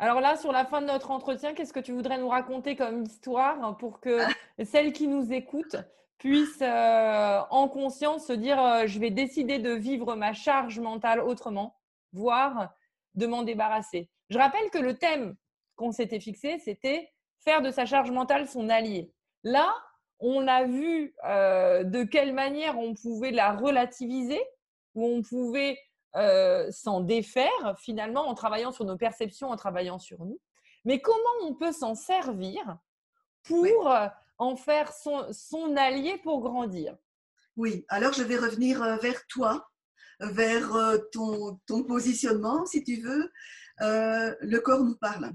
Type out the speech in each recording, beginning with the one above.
Alors là, sur la fin de notre entretien, qu'est-ce que tu voudrais nous raconter comme histoire pour que celles qui nous écoutent puissent, en conscience, se dire, je vais décider de vivre ma charge mentale autrement, voire de m'en débarrasser. Je rappelle que le thème qu'on s'était fixé, c'était faire de sa charge mentale son allié. Là, on a vu de quelle manière on pouvait la relativiser, où on pouvait s'en défaire finalement en travaillant sur nos perceptions, en travaillant sur nous. Mais comment on peut s'en servir Oui, pour en faire son allié pour grandir? oui. Alors je vais revenir vers toi, vers ton positionnement, si tu veux. Le corps nous parle.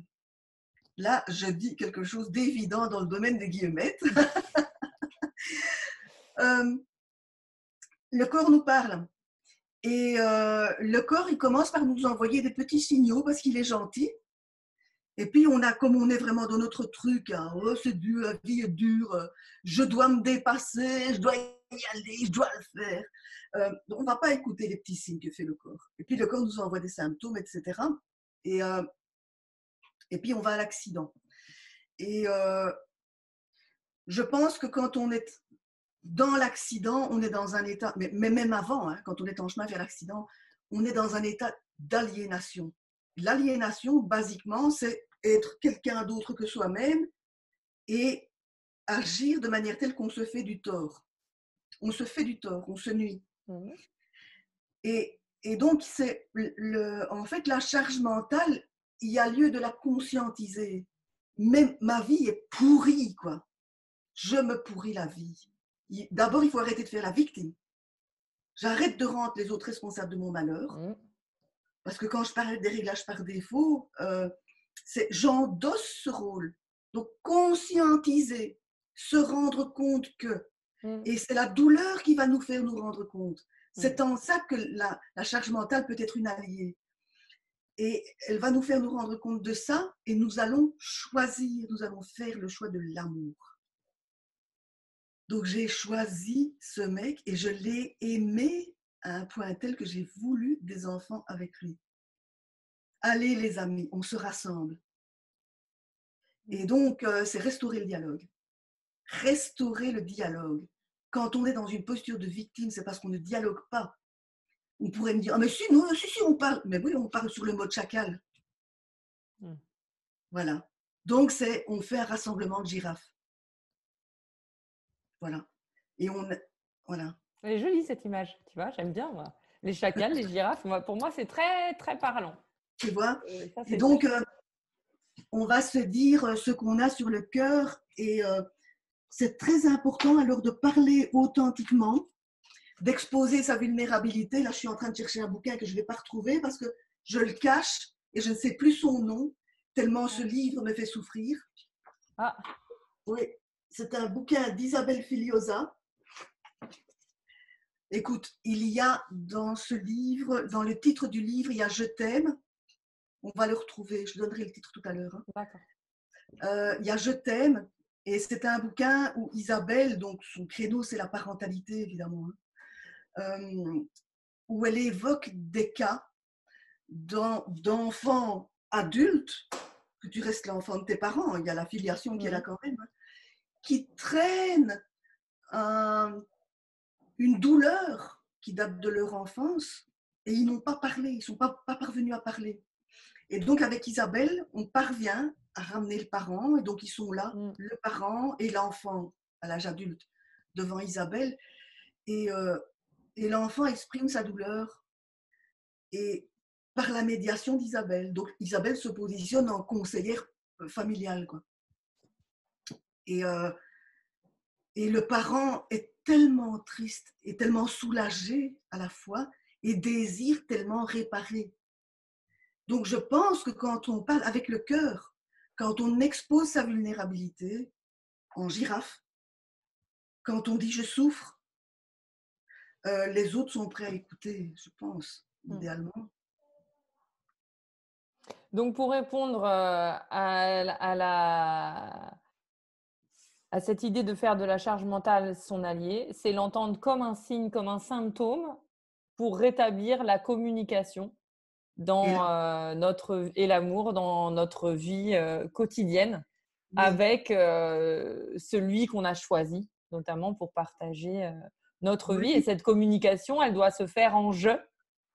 Là, je dis quelque chose d'évident dans le domaine des guillemets. Euh, le corps nous parle. Et le corps, il commence par nous envoyer des petits signaux parce qu'il est gentil. Et puis, comme on est vraiment dans notre truc, hein, oh, c'est dur, la vie est dure, je dois me dépasser, je dois y aller, je dois le faire. On ne va pas écouter les petits signes que fait le corps. Et puis, le corps nous envoie des symptômes, etc. Et, euh, et puis, on va à l'accident. Et je pense que quand on est dans l'accident, on est dans un état, mais même avant, hein, quand on est en chemin vers l'accident, on est dans un état d'aliénation. L'aliénation, basiquement, c'est être quelqu'un d'autre que soi-même et agir de manière telle qu'on se fait du tort. On se fait du tort, on se nuit. Mmh. Et donc, en fait, la charge mentale, il y a lieu de la conscientiser. Même ma vie est pourrie, quoi. Je me pourris la vie. D'abord, il faut arrêter de faire la victime. J'arrête de rendre les autres responsables de mon malheur. Mmh. Parce que quand je parle des réglages par défaut, j'endosse ce rôle. Donc, conscientiser, se rendre compte que. Mmh. Et c'est la douleur qui va nous faire nous rendre compte. Mmh. C'est en ça que la charge mentale peut être une alliée. Et elle va nous faire nous rendre compte de ça et nous allons choisir, nous allons faire le choix de l'amour. Donc j'ai choisi ce mec et je l'ai aimé à un point tel que j'ai voulu des enfants avec lui. Allez les amis, on se rassemble. Et donc c'est restaurer le dialogue. Restaurer le dialogue. Quand on est dans une posture de victime, c'est parce qu'on ne dialogue pas. On pourrait me dire, ah mais si, non, si, on parle. Mais oui, on parle sur le mode chacal. Mmh. Voilà. Donc on fait un rassemblement de girafes. Voilà. Et voilà. Elle est jolie cette image, tu vois? J'aime bien moi. Les chacals, les girafes, moi pour moi, c'est très, très parlant. Tu vois. Ça, Et c'est très donc, chouette. on va se dire ce qu'on a sur le cœur et c'est très important alors de parler authentiquement, d'exposer sa vulnérabilité. Là, je suis en train de chercher un bouquin que je ne vais pas retrouver parce que je le cache et je ne sais plus son nom, tellement ce livre me fait souffrir. Ah, Oui, c'est un bouquin d'Isabelle Filiosa. Écoute, il y a dans ce livre, dans le titre du livre, il y a Je t'aime. On va le retrouver, je donnerai le titre tout à l'heure. d'accord. Il y a Je t'aime, et c'est un bouquin où Isabelle, donc son credo c'est la parentalité évidemment, hein, où elle évoque des cas d'enfants adultes, que tu restes l'enfant de tes parents, il y a la filiation qui est là Mmh. quand même, hein, qui traînent une douleur qui date de leur enfance et ils n'ont pas parlé, ils ne sont pas parvenus à parler. Et donc, avec Isabelle, on parvient à ramener le parent. Et donc, ils sont là, Mmh. le parent et l'enfant à l'âge adulte, devant Isabelle. Et, euh, et l'enfant exprime sa douleur et par la médiation d'Isabelle. Donc, Isabelle se positionne en conseillère familiale, quoi. Et, euh, et le parent est tellement triste et tellement soulagé à la fois et désire tellement réparer. Donc, je pense que quand on parle avec le cœur, quand on expose sa vulnérabilité en girafe, quand on dit je souffre, les autres sont prêts à écouter, je pense, Mmh. idéalement. Donc pour répondre, à cette idée de faire de la charge mentale son allié, c'est l'entendre comme un signe, comme un symptôme pour rétablir la communication Et dans et l'amour dans notre vie quotidienne oui, avec celui qu'on a choisi, notamment pour partager notre vie. Et oui, cette communication, elle doit se faire en jeu,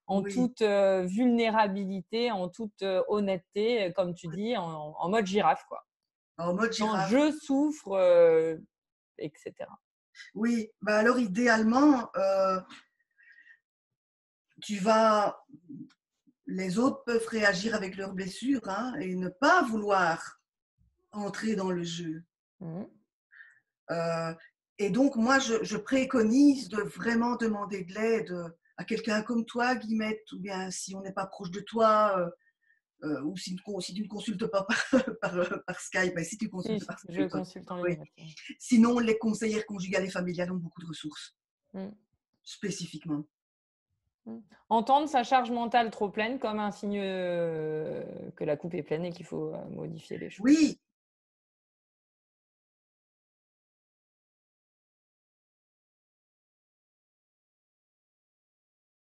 en oui, toute vulnérabilité, en toute honnêteté, comme tu dis, en mode girafe, quoi. en mode Quand girafe. je souffre, etc. Oui, bah alors idéalement, tu vas les autres peuvent réagir avec leurs blessures, hein, et ne pas vouloir entrer dans le jeu. Mhm. Heu et donc moi, je préconise de vraiment demander de l'aide, à quelqu'un comme toi, Guillemette, ou bien si on n'est pas proche de toi, ou si tu ne consultes pas par Skype, mais si tu consultes Si, par je Skype, consulte en oui. ligne. Sinon, les conseillères conjugales et familiales ont beaucoup de ressources, Mm. spécifiquement. Mm. Entendre sa charge mentale trop pleine comme un signe que la coupe est pleine et qu'il faut modifier les choses. Oui,